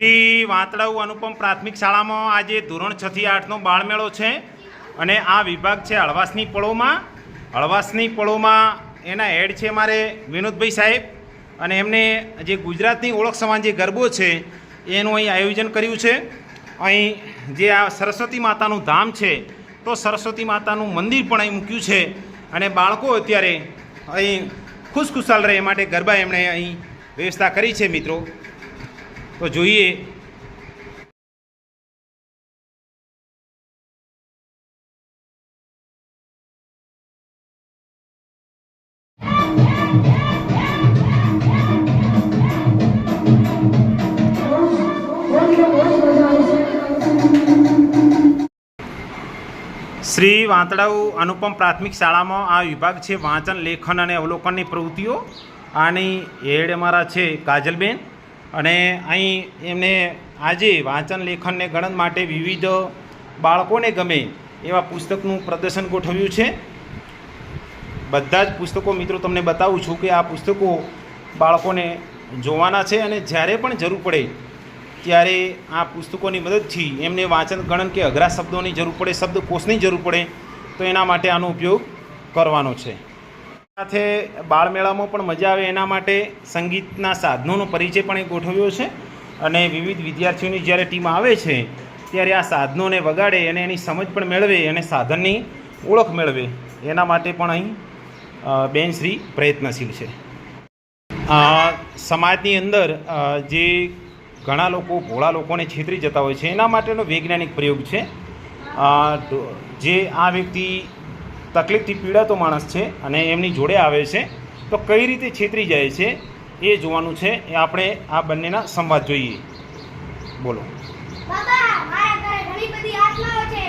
શ્રી વાંતળાઉ અનુપમ પ્રાથમિક શાળામાં આજે ધોરણ 6 થી 8નો બાળમેળો છે અને આ વિભાગ છે હળવાસની પળોમાં એના હેડ છે મારે વિનોદભાઈ સાહેબ અને એમને જે ગુજરાતની ઓળખ સમાન જે ગરબો છે એનું અહીં આયોજન કર્યું છે। અહીં જે આ સરસ્વતી માતાનું ધામ છે તો સરસ્વતી માતાનું મંદિર પણ અહીં મૂક્યું છે અને બાળકો અત્યારે અહીં ખુશખુશાલ રહે એ માટે ગરબા એમણે અહીં વ્યવસ્થા કરી છે। મિત્રો તો જોઈએ શ્રી વાંતળાઉ અનુપમ પ્રાથમિક શાળામાં આ વિભાગ છે વાંચન લેખન અને અવલોકનની પ્રવૃત્તિઓ। આની હેડ અમારા છે કાજલબેન અને અહીં એમને આજે વાંચન લેખનને ગણન માટે વિવિધ બાળકોને ગમે એવા પુસ્તકનું પ્રદર્શન ગોઠવ્યું છે। બધા જ પુસ્તકો મિત્રો તમને બતાવું છું કે આ પુસ્તકો બાળકોને જોવાના છે અને જ્યારે પણ જરૂર પડે ત્યારે આ પુસ્તકોની મદદથી એમને વાંચન ગણન કે અઘરા શબ્દોની જરૂર પડે, શબ્દકોશની જરૂર પડે તો એના માટે આનો ઉપયોગ કરવાનો છે। સાથે બાળમેળામાં પણ મજા આવે એના માટે સંગીતના સાધનોનો પરિચય પણ એ ગોઠવ્યો છે અને વિવિધ વિદ્યાર્થીઓની જ્યારે ટીમ આવે છે ત્યારે આ સાધનોને વગાડે અને એની સમજ પણ મેળવે અને સાધનની ઓળખ મેળવે એના માટે પણ અહીં બેનશ્રી પ્રયત્નશીલ છે। સમાજની અંદર જે ઘણા લોકો ભોળા લોકોને છેતરી જતા હોય છે એના માટેનો વૈજ્ઞાનિક પ્રયોગ છે। જે આ વ્યક્તિ તકલીફથી પીડાતો માણસ છે અને એમની જોડે આવે છે તો કઈ રીતે છેતરી જાય છે એ જોવાનું છે। એ આપણે આ બંનેના સંવાદ જોઈએ। બોલો। બાબા, મારા ઘરે ઘણી બધી આત્માઓ છે।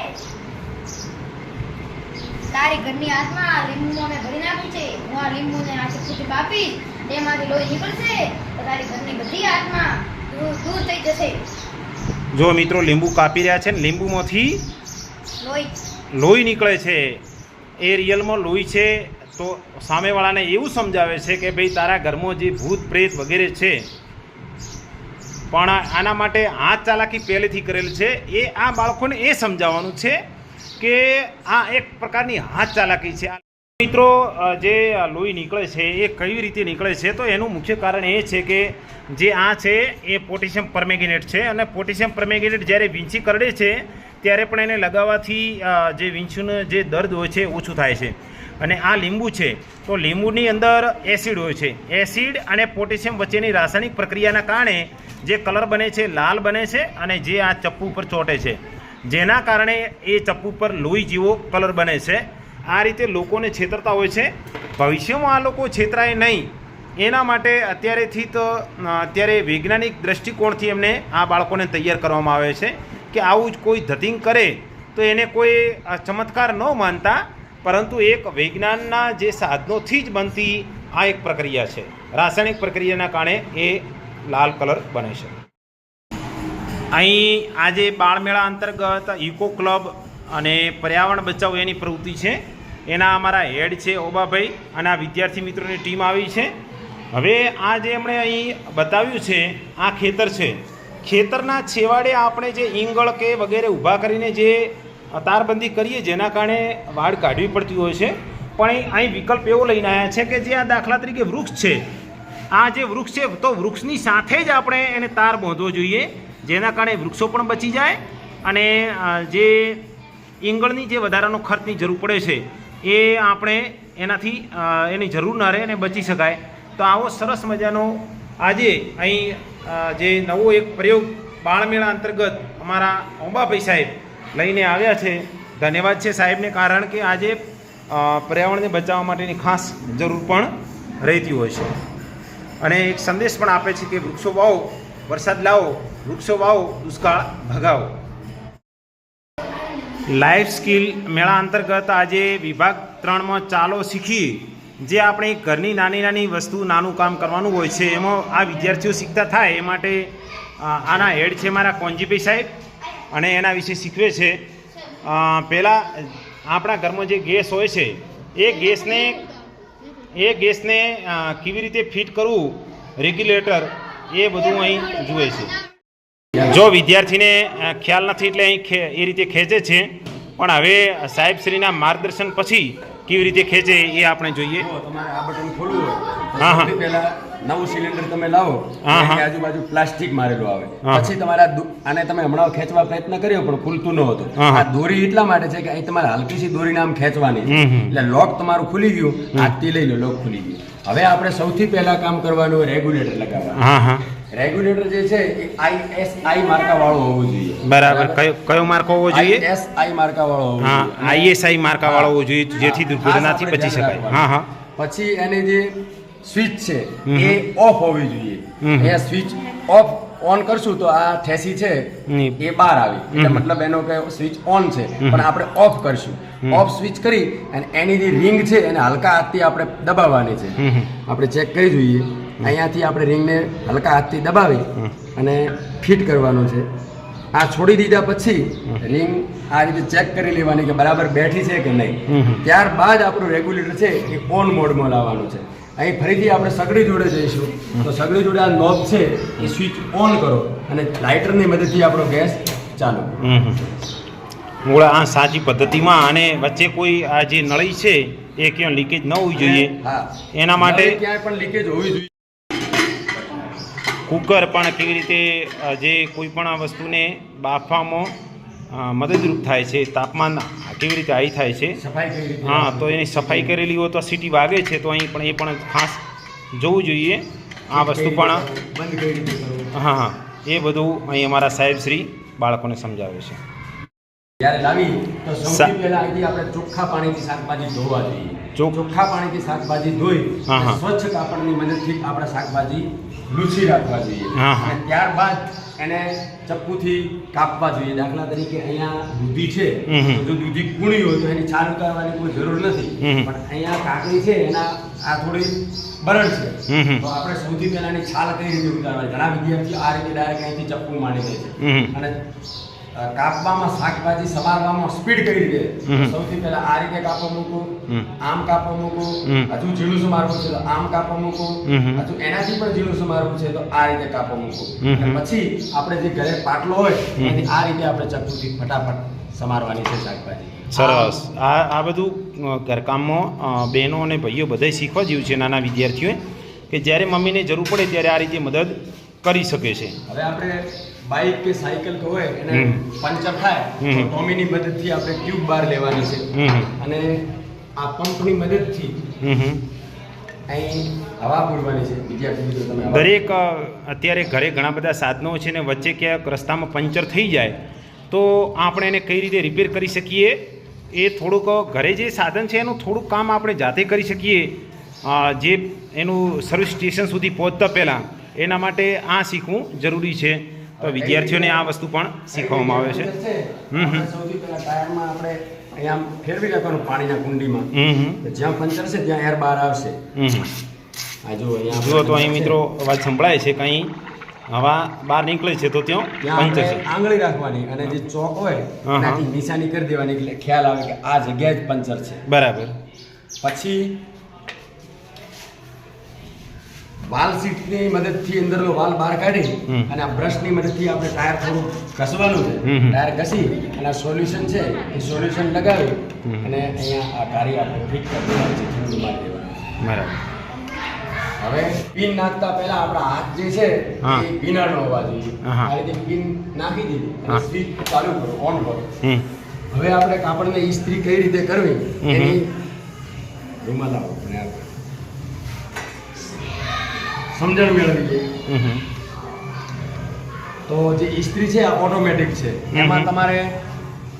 તારી ઘરની આત્મા લીંબુમાં મેં ભરી નાખી છે। હું આ લીંબુને આંચકથી કાપીશ, તેમાંથી લોહી નીકળશે તો તારી ઘરની બધી આત્મા દૂર થઈ જશે। જો મિત્રો લીંબુ કાપી રહ્યા છે ને લીંબુમાંથી લોહી નીકળે છે। એ રિયલમાં લોહી છે તો સામેવાળાને એવું સમજાવે છે કે ભાઈ તારા ઘરમાં જે ભૂત પ્રેત વગેરે છે પણ આના માટે હાથ ચાલાકી પહેલેથી કરેલ છે। એ આ બાળકોને એ સમજાવવાનું છે કે આ એક પ્રકારની હાથ ચાલાકી છે। મિત્રો જે લોહી નીકળે છે એ કઈ રીતે નીકળે છે તો એનું મુખ્ય કારણ એ છે કે જે આ છે એ પોટેશિયમ પરમેંગેનેટ છે અને પોટેશિયમ પરમેંગેનેટ જ્યારે વીંછી કરડે છે ત્યારે પણ એને લગાવવાથી જે વીંછીનું જે દર્દ હોય છે ઓછું થાય છે। અને આ લીંબુ છે તો લીંબુની અંદર એસિડ હોય છે। એસિડ અને પોટેશિયમ વચ્ચેની રાસાયણિક પ્રક્રિયાના કારણે જે કલર બને છે લાલ બને છે અને જે આ ચપ્પુ ઉપર ચોંટે છે જેના કારણે એ ચપ્પુ પર લોહી જેવો કલર બને છે। આ રીતે લોકોને છેતરતા હોય છે। ભવિષ્યમાં આ લોકો છેતરાય નહીં એના માટે અત્યારે વૈજ્ઞાનિક દૃષ્ટિકોણથી એમને આ બાળકોને તૈયાર કરવામાં આવે છે કે આવું જ કોઈ ધતિંગ કરે તો એને કોઈ ચમત્કાર ન માનતા પરંતુ એક વિજ્ઞાનના જે સાધનોથી જ બનતી આ એક પ્રક્રિયા છે। રાસાયણિક પ્રક્રિયાના કારણે એ લાલ કલર બને છે। અહીં આજે બાળમેળા અંતર્ગત ઇકો ક્લબ અને પર્યાવરણ બચાવ એની પ્રવૃત્તિ છે। એના અમારા હેડ છે ઓબાભાઈ અને આ વિદ્યાર્થી મિત્રોની ટીમ આવી છે। હવે આ જે એમણે અહીં બતાવ્યું છે આ ખેતર છે। ખેતરના છેવાડે આપણે જે ઈંગળ કે વગેરે ઊભા કરીને જે તારબંધી કરીએ જેના કારણે વાડ કાઢવી પડતી હોય છે પણ અહીં વિકલ્પ એવો લઈને આવ્યા છે કે જે આ દાખલા તરીકે વૃક્ષ છે, આ જે વૃક્ષ છે તો વૃક્ષની સાથે જ આપણે એને તાર બાંધવો જોઈએ જેના કારણે વૃક્ષો પણ બચી જાય અને જે ઈંગળની જે વધારાનો ખર્ચની જરૂર પડે છે એ આપણે એની જરૂર ન રહે અને બચી શકાય। તો આવો સરસ મજાનો આજે અહીં જે નવો એક પ્રયોગ બાળમેળા અંતર્ગત અમારા ઓબાભાઈ સાહેબ લઈને આવ્યા છે। ધન્યવાદ છે સાહેબને, કારણ કે આજે પર્યાવરણને બચાવવા માટેની ખાસ જરૂર પણ રહેતી હોય છે અને એક સંદેશ પણ આપે છે કે વૃક્ષો વાવો, વરસાદ લાવો, વૃક્ષો વાવો, દુષ્કાળ ભગાવો। લાઈફ સ્કિલ મેળા અંતર્ગત આજે વિભાગ 3માં ચાલો શીખીએ જે આપણે ઘરની નાની નાની વસ્તુ નાનું કામ કરવાનું હોય છે એમાં આ વિદ્યાર્થીઓ શીખતા થાય એ માટે આના હેડ છે મારા કોંજીભાઈ સાહેબ અને એના વિશે શીખવે છે। પહેલાં આપણા ઘરમાં જે ગેસ હોય છે એ ગેસને કેવી રીતે ફિટ કરવું રેગ્યુલેટર એ બધું અહીં જુએ છે। જો વિદ્યાર્થીને ખ્યાલ નથી એટલે અહીં એ રીતે ખેંચે છે, પણ હવે સાહેબશ્રીના માર્ગદર્શન પછી કેવી રીતે ખેંચે એ આપણે જોઈએ. તમારે આ બટન ખોલવું હોય હા, હા. સૌથી પહેલા નવું સિલિન્ડર તમે લાવો, હા, હા. એની આજુબાજુ પ્લાસ્ટિક મારેલું આવે, હા. પછી તમારે આને તમે હમણાં ખેંચવા પ્રયત્ન કર્યો પણ ખુલતું ન હતું. હા, હા. આ દોરી એટલા માટે છે કે અહીં તમારે હલકીસી દોરીને આમ ખેંચવાની છે. હમ, હમ. એટલે લોક તમારું ખુલી ગયું, હાથથી લઈ લો, લોક ખુલી ગયું. હવે આપણે સૌથી પહેલા કામ કરવાનું રેગ્યુલેટર લગાવવાનું. હા હા રેગ્યુલેટર જે છે એ ISI માર્કા વાળો હોવો જોઈએ. બરાબર. કયો માર્કો હોવો જોઈએ? ISI માર્કા વાળો હોવો હા, જોઈએ. ISI માર્કા વાળો હોવો જોઈએ, જેથી દુર્ઘટનાથી ખાસ આપણે બચી શકાય. ધ્યાન હા હા પછી એની જે સ્વિચ છે હમ. એ ઓફ હોવી જોઈએ. હમ. એ સ્વિચ ઓફ ઓન કરશું તો આ ઠેસી છે હમ. એ બહાર આવી, એટલે હમ. મતલબ એનો કે સ્વિચ ઓન છે, પણ આપણે ઓફ કરશું. હમ. ઓફ સ્વિચ કરી અને એની જે રિંગ છે એને હલકા હાથથી આપણે દબાવવાની છે. હમ. આપણે ચેક કરી જોઈએ. અહીંયાથી આપણે રિંગને હલકા હાથથી દબાવી અને ફિટ કરવાનું છે. આ છોડી દીધા પછી રિંગ આ રીતે ચેક કરી લેવાની કે બરાબર બેઠી છે કે નહીં. ત્યારબાદ આપણું રેગ્યુલેટર છે એ ઓન મોડમાં લાવવાનું છે. અહીં ફરીથી આપણે સગડી જોડે જઈશું, તો સગડી જોડે આ નોબ છે એ સ્વિચ ઓન કરો અને લાઇટરની મદદથી આપણો ગેસ ચાલુ. મૂળ આ સાચી પદ્ધતિમાં, અને વચ્ચે કોઈ આ જે નળી છે એ ક્યાં લીકેજ ન હોવી જોઈએ હા, એના માટે ક્યાંય પણ લીકેજ હોવી જોઈએ. કુકર પણ કેવી રીતે જે કોઈ પણ વસ્તુને બાફવામાં મદદરૂપ થાય છે, તાપમાન કેવી રીતે હાઈ થાય છે, સફાઈ કઈ રીતે? હા, તો એની સફાઈ કરેલી હોય તો સીટી વાગે છે, તો અહીં પણ એ પણ ખાસ જોવું જોઈએ. આ વસ્તુ પણ બંધ કઈ રીતે કરવું? હા હા એ બધું અહીં અમારા સાહેબશ્રી બાળકોને સમજાવે છે. જ્યારે લાવી તો સૌથી પહેલા અહીંથી આપણે ચોખ્ખા પાણીથી શાકભાજી ધોવા જોઈએ. ચોખ્ખા પાણીથી શાકભાજી ધોઈ હા, હા. સ્વચ્છ કાપડની મદદથી આપણે શાકભાજી લૂછી રાખવા જોઈએ. હા, હા. અને ત્યારબાદ એને ચપ્પુથી કાપવા જોઈએ. દાખલા તરીકે અહીંયા દૂધી છે, હમ, હમ. તો જો દૂધી કૂણી હોય તો એની છાલ ઉતારવાની કોઈ જરૂર નથી. હમ. પણ અહીંયા કાકડી છે એના આ થોડી બરડ છે, હમ, હમ. તો આપણે સૌથી પહેલા એની છાલ કઈ રીતે ઉતારવાની. ઘણા વિદ્યાર્થીઓ આ રીતે ડાયરેક્ટ અહીંથી ચપ્પુ માંડી દે છે. હમ. અને કાપવામાં શાકભાજી સમારવામાં સ્પીડ કઈ રીતે? હમ. સૌથી પહેલા આ રીતે કાપવા મૂકું, હમ. આમ કાપવા મૂકું, હમ. હજુ ઝીણું સમારવું છે તો આમ કાપવા મૂકું, હમ. હજુ એનાથી પણ ઝીણું સમારવું છે તો આ રીતે કાપવા મૂકું. હમ. અને પછી આપણે જે ઘરે પાટલો હોય એનાથી આ રીતે આપણે ચપ્પુથી ફટાફટ સમારવાની છે શાકભાજી. સરસ. આ બધું ઘરકામમાં બહેનો અને ભાઈઓ બધાય શીખવા જેવું છે, નાના વિદ્યાર્થીઓએ, કે જ્યારે મમ્મીને જરૂર પડે ત્યારે આ રીતે મદદ કરી શકે છે. હવે આપણે બાઇક કે સાયકલ તો હોય એને હમ. પંચર થાય તો હમ. ટોમીની મદદથી આપણે ટ્યુબ બહાર લેવાની છે. અને આ પંપની મદદથી અહીં હવા પૂરવાની છે. વિદ્યાર્થી મિત્રો તમે હવા દરેક અત્યારે ઘરે ઘણા બધા સાધનો છે ને વચ્ચે ક્યાંક રસ્તામાં પંચર થઈ જાય તો આપણે એને કઈ રીતે રિપેર કરી શકીએ, એ થોડુંક ઘરે જે સાધન છે એનું થોડુંક કામ આપણે જાતે કરી શકીએ, જે એનું સર્વિસ સ્ટેશન સુધી પહોંચતા પહેલાં, એના માટે આ શીખવું જરૂરી છે. તો વિદ્યાર્થીઓને આ વસ્તુ પણ શીખવવામાં આવે છે. આપણે સૌથી પહેલા ટાયરમાં આપણે અહીંયા આમ ફેરવી રાખવાનું પાણીના કુંડીમાં. જ્યાં પંચર છે ત્યાં એર બહાર આવશે. આ જો અહીંયા જુઓ તો અહીં મિત્રો અવાજ સંભળાય છે કે અહીં હવા બહાર નીકળે છે, તો ત્યાં ત્યાં પંચર આપણે છે. આંગળી રાખવાની અને જે ચોક હોય હા. એનાથી નિશાની કરી દેવાની, એટલે ખ્યાલ આવે કે આ જગ્યાએ જ પંચર છે. બરાબર. પછી વાલ સીટની મદદથી અંદરનો વાલ બહાર કાઢી અને આ બ્રશની મદદથી આપણે ટાયર થોડું ઘસવાનું છે. ટાયર ઘસી અને આ સોલ્યુશન છે એ સોલ્યુશન લગાવી અને અહીંયા આ ગાડી આપણે ફિટ કરી દેવાની છે, ઠંડુ મારી દેવાનું. બરાબર. હવે પિન નાખતા પહેલા આપણા હાથ જે છે હા. એ ભીનાનો હોવા જોઈએ. હા. આ રીતે પિન નાખી દીધી હા. અને સ્વિચ ચાલુ કરો, ઓન કરો. હમ. હવે આપણે કાપડને ઇસ્ત્રી કઈ રીતે કરવી એની રૂમાલ આવો અને આપણે સમજણ મેળવીએ. તો જે ઇસ્ત્રી છે આ ઓટોમેટિક છે. એમાં તમારે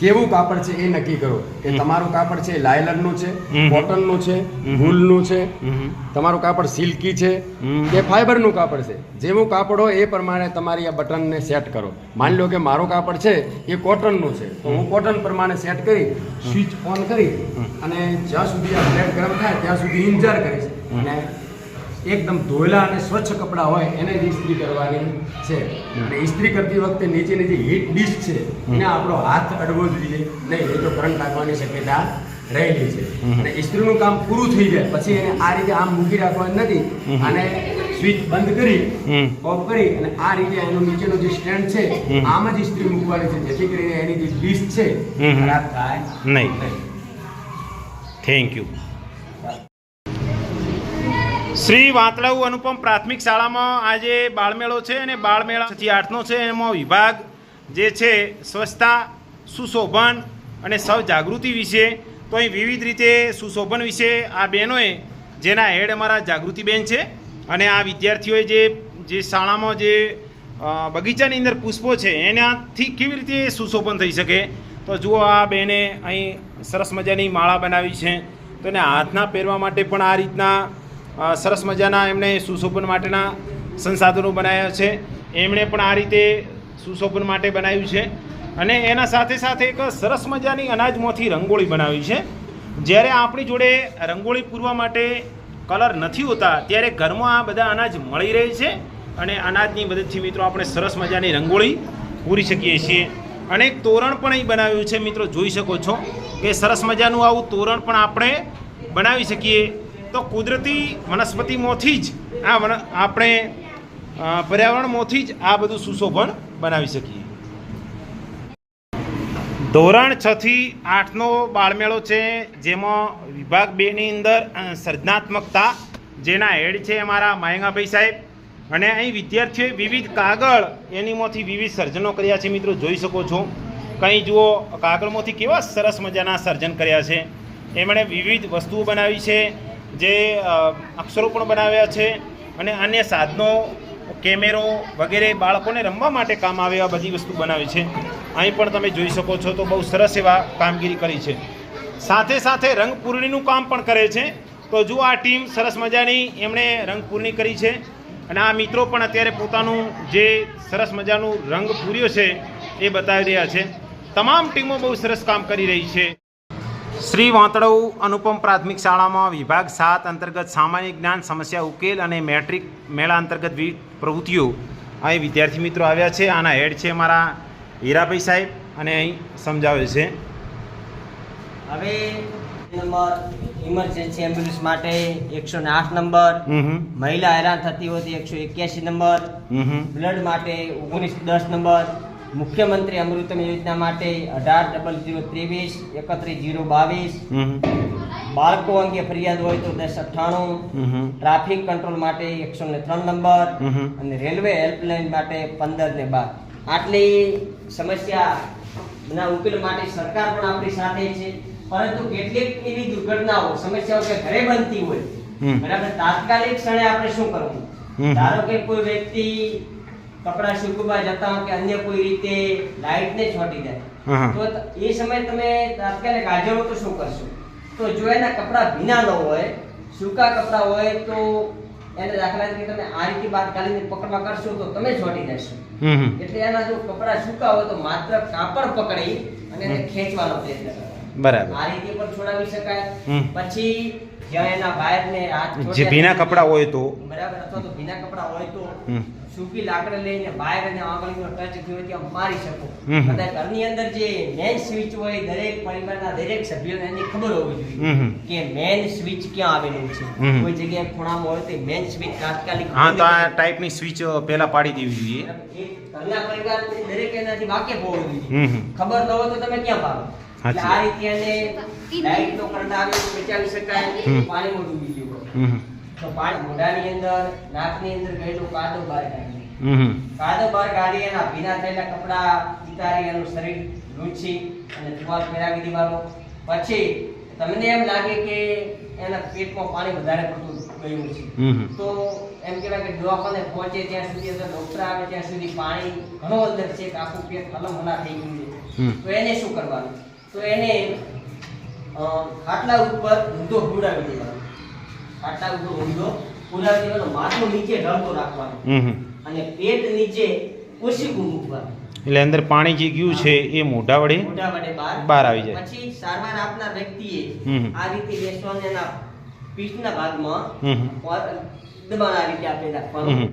કેવું કાપડ છે એ નક્કી કરો કે તમારું કાપડ છે લાયલનનું છે, કોટનનું છે, વૂલનું છે, તમારું કાપડ સિલ્કી છે કે ફાઈબરનું કાપડ છે. જેવું કાપડ હોય એ પ્રમાણે તમારી આ બટનને સેટ કરો. માની લો કે મારું કાપડ છે એ કોટનનું છે, તો હું કોટન પ્રમાણે સેટ કરી સ્વિચ ઓન કરી અને જ્યાં સુધી આ બ્લેડ ગરમ થાય ત્યાં સુધી ઇંતજાર કરીશ. અને એકદમ ધોયેલા અને સ્વચ્છ કપડાં હોય એને જ ઇસ્ત્રી કરવાની છે. અને ઇસ્ત્રી કરતી વખતે નીચેની જે હીટ ડિશ છે એને આપણો હાથ અડવો જોઈએ નહીં, એ તો કરંટ લાગવાની શક્યતા રહેલી છે. અને ઇસ્ત્રીનું કામ પૂરું થઈ જાય પછી એને આ રીતે આમ મૂકી રાખવાનું નથી અને સ્વિચ બંધ કરી હમ ઓફ કરી અને આ રીતે એનું નીચેનો જે સ્ટેન્ડ છે આમ જ ઇસ્ત્રી મૂકવાની છે, જેથી કરીને એની જે ડીશ છે ખરાબ થાય નહીં. Thank you. શ્રી વાંતલાઉ અનુપમ પ્રાથમિક શાળામાં આજે બાળમેળો છે અને બાળમેળા 6 થી 8નો છે. એમાં વિભાગ જે છે સ્વચ્છતા, સુશોભન અને સૌજાગૃતિ વિશે, તો અહીં વિવિધ રીતે સુશોભન વિશે આ બહેનોએ, જેના હેડ અમારા જાગૃતિબેન છે, અને આ વિદ્યાર્થીઓએ જે શાળામાં જે બગીચાની અંદર પુષ્પો છે એનાથી કેવી રીતે સુશોભન થઈ શકે, તો જુઓ આ બહેને અહીં સરસ મજાની માળા બનાવી છે. તો એને હાથના પહેરવા માટે પણ આ રીતના સરસ મજાના એમણે સુશોભન માટેના સંસાધનો બનાવ્યા છે. એમણે પણ આ રીતે સુશોભન માટે બનાવ્યું છે. અને એના સાથે સાથે એક સરસ મજાની અનાજમાંથી રંગોળી બનાવી છે. જ્યારે આપણી જોડે રંગોળી પૂરવા માટે કલર નથી હોતા ત્યારે ઘરમાં આ બધા અનાજ મળી રહે છે અને અનાજની મદદથી મિત્રો આપણે સરસ મજાની રંગોળી પૂરી શકીએ છીએ. અને એક તોરણ પણ અહીં બનાવ્યું છે મિત્રો, જોઈ શકો છો કે સરસ મજાનું આવું તોરણ પણ આપણે બનાવી શકીએ. તો કુદરતી વનસ્પતિમાંથી જ આપણે પર્યાવરણમાંથી જ આ બધું સુશોભન બનાવી શકીએ. ધોરણ 6 થી 8નો બાળમેળો છે, જેમાં વિભાગ 2ની અંદર સર્જનાત્મકતા, જેના હેડ છે અમારા મયંગાભાઈ સાહેબ. અને અહીં વિદ્યાર્થીઓએ વિવિધ કાગળ એનીમાંથી વિવિધ સર્જનો કર્યા છે મિત્રો, જોઈ શકો છો. કંઈ જુઓ કાગળમાંથી કેવા સરસ મજાના સર્જન કર્યા છે. એમણે વિવિધ વસ્તુઓ બનાવી છે, જે અક્ષરો પણ બનાવ્યા છે અને અન્ય સાધનો, કેમેરો વગેરે બાળકોને રમવા માટે કામ આવે એવા બધી વસ્તુ બનાવી છે. અહીં પણ તમે જોઈ શકો છો, તો બહુ સરસ એવા કામગીરી કરી છે. સાથે સાથે રંગપૂર્ણીનું કામ પણ કરે છે. તો જુઓ આ ટીમ સરસ મજાની એમણે રંગપૂર્ણી કરી છે અને આ મિત્રો પણ અત્યારે પોતાનું જે સરસ મજાનું રંગ પૂર્યો છે એ બતાવી રહ્યા છે. તમામ ટીમો બહુ સરસ કામ કરી રહી છે. શ્રી વાંતળાઉ અનુપમ પ્રાથમિક શાળામાં વિભાગ 7 અંતર્ગત સામાન્ય જ્ઞાન સમસ્યા ઉકેલ અને મેટ્રિક મેળા અંતર્ગત વિવિધ પ્રવૃત્તિઓ અહીં વિદ્યાર્થી મિત્રો આવ્યા છે. આના હેડ છે મારા હીરાભાઈ સાહેબ અને અહીં સમજાવે છે. હવે નંબર ઇમરજન્સી એમ્બ્યુલન્સ માટે 108 નંબર, મહિલા હેરાન થતી હોય તો 181 નંબર, બ્લડ માટે 1910 નંબર, મુખ્યમંત્રી અમૃતમ યોજના માટે 180023 31022, બાળકો અંગે ફરિયાદ હોય તો 1098, ટ્રાફિક કંટ્રોલ માટે 103 નંબર અને રેલવે હેલ્પલાઇન માટે 15 ને 12. આટલી સમસ્યાના ઉકેલ માટે સરકાર પણ આપણી સાથે છે. પરંતુ કેટલીક એવી દુર્ઘટનાઓ, સમસ્યાઓ કે ઘરે બનતી હોય, બરાબર, તાત્કાલિક ક્ષણે આપણે શું કરવું? ધારો કે કોઈ વ્યક્તિ કપડા સુકવવા જતા હોય કે અન્ય કોઈ રીતે લાઈટ ને છોટી જાય, તો એ સમયે તમે તાત્કાલિક હાજર હો તો શું કરશો? તો જો એના કપડા ભીના ન હોય, સૂકા કપડા હોય, તો એને દાખલા તરીકે તમે આ રીતે બહાર કાઢીને પકડવા કરશો તો તમે છોટી જશો. એટલે એના જો કપડા સૂકા હોય તો માત્ર કાપડ પકડી અને એને ખેંચવાનો પ્રયત્ન કરો. બરાબર, આ રીતે પણ છોડાવી શકાય. પછી જ્યાં એના બાયરને હાથ જે ભીના કપડા હોય તો, બરાબર, અથવા તો ભીના કપડા હોય તો સૂકી લાકડી લઈને બાયર અને આંગળીનો ટચ થયો હોય ત્યાં મારી શકો. અને ઘરની અંદર જે મેઇન સ્વિચ હોય, દરેક પરિવારના દરેક સભ્યોને એની ખબર હોવી જોઈએ કે મેઇન સ્વિચ ક્યાં આવેલું છે. કોઈ જગ્યાએ ખૂણામાં હોય તો મેઇન સ્વિચ તાત્કાલિક, હા, તો આ ટાઈપની સ્વિચ પહેલા પાડી દેવી જોઈએ. ઘરના પરિવાર દરેક એનાથી વાકેફ હોવું જોઈએ. ખબર ન હોય તો તમે ક્યાં પાડો? એટલે આ રીતે એને લાઈટનો કરંટ આવે તો બચાવી શકાય. પાણીમાં ડૂબી ગયું હોય તો પાણી મોઢાની અંદર, નાકની અંદર ગયેલું કાદવ બહાર કાઢી, કાદવ બહાર કાઢી એના ભીના થયેલા કપડા ઉતારી એનું શરીર લૂછી અને ટુવાલ પહેરાવી દેવાનો. પછી તમને એમ લાગે કે એના પેટમાં પાણી વધારે પડતું ગયું છે, તો એમ કહેવાય કે દવાખાને પહોંચે ત્યાં સુધી, અથવા ડોક્ટર આવે ત્યાં સુધી પાણી ઘણો અંદર છે, આખું પેટ હલમહલા થઈ ગયું છે. તો એને શું કરવાનું? તો એને ખાટલા ઉપર ઊંધો હુડાવી દેવાનો. ખાટલા ઉપર ઊંધો હુડાવી દેવાનો, માથું નીચે ઢળતો રાખવાનું અને પેટ નીચે ઓશીકું મૂકવાનું. એટલે અંદર પાણી જે ગયું છે એ મોઢા વડે બહાર આવી જાય. પછી સારવાર આપનાર વ્યક્તિએ આ રીતે બેસવાનું, એના પીઠના ભાગમાં દબાણ આ રીતે આપી રાખવાનું.